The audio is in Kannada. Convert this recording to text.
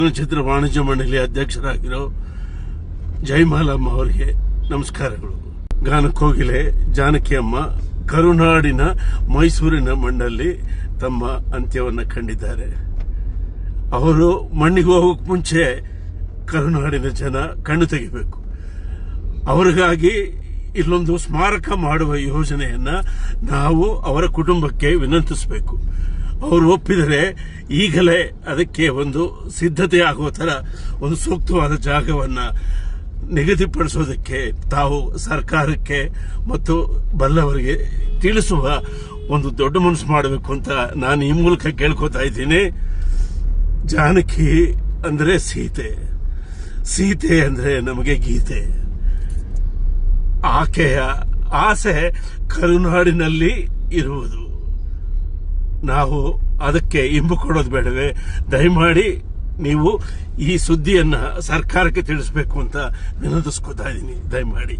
ಚಲನಚಿತ್ರ ವಾಣಿಜ್ಯ ಮಂಡಳಿ ಅಧ್ಯಕ್ಷರಾಗಿರೋ ಜಯಮಾಲಮ್ಮ ಅವರಿಗೆ ನಮಸ್ಕಾರಗಳು. ಗಾನಕೋಗಿಲೆ ಜಾನಕಿ ಅಮ್ಮ ಕರುನಾಡಿನ ಮೈಸೂರಿನ ಮಣ್ಣಲ್ಲಿ ತಮ್ಮ ಅಂತ್ಯವನ್ನು ಕಂಡಿದ್ದಾರೆ. ಅವರು ಮಣ್ಣಿಗೆ ಹೋಗೋಕೆ ಮುಂಚೆ ಕರುನಾಡಿನ ಜನ ಕಣ್ಣು ತೆಗಿಬೇಕು. ಅವರಿಗಾಗಿ ಇಲ್ಲೊಂದು ಸ್ಮಾರಕ ಮಾಡುವ ಯೋಜನೆಯನ್ನ ನಾವು ಅವರ ಕುಟುಂಬಕ್ಕೆ ವಿನಂತಿಸಬೇಕು. ಅವರು ಒಪ್ಪಿದರೆ ಈಗಲೇ ಅದಕ್ಕೆ ಒಂದು ಸಿದ್ಧತೆ ಆಗುವ ತರ ಒಂದು ಸೂಕ್ತವಾದ ಜಾಗವನ್ನ ನಿಗದಿಪಡಿಸೋದಕ್ಕೆ ತಾವು ಸರ್ಕಾರಕ್ಕೆ ಮತ್ತು ಬಲ್ಲವರಿಗೆ ತಿಳಿಸುವ ಒಂದು ದೊಡ್ಡ ಮನಸ್ಸು ಮಾಡಬೇಕು ಅಂತ ನಾನು ಈ ಮೂಲಕ ಕೇಳ್ಕೊತಾ ಇದ್ದೀನಿ. ಜಾನಕಿ ಅಂದ್ರೆ ಸೀತೆ, ಸೀತೆ ಅಂದ್ರೆ ನಮಗೆ ಗೀತೆ. ಆಕೆಯ ಆಸೆ ಕರುನಾಡಿನಲ್ಲಿ ಇರುವುದು. ನಾವು ಅದಕ್ಕೆ ಇಂಬು ಕೊಡೋದು ಬೇಡವೇ? ದಯಮಾಡಿ ನೀವು ಈ ಸುದ್ದಿಯನ್ನ ಸರ್ಕಾರಕ್ಕೆ ತಿಳಿಸಬೇಕು ಅಂತ ವಿನಂತಿಸ್ಕೊತಾ ಇದ್ದೀನಿ. ದಯಮಾಡಿ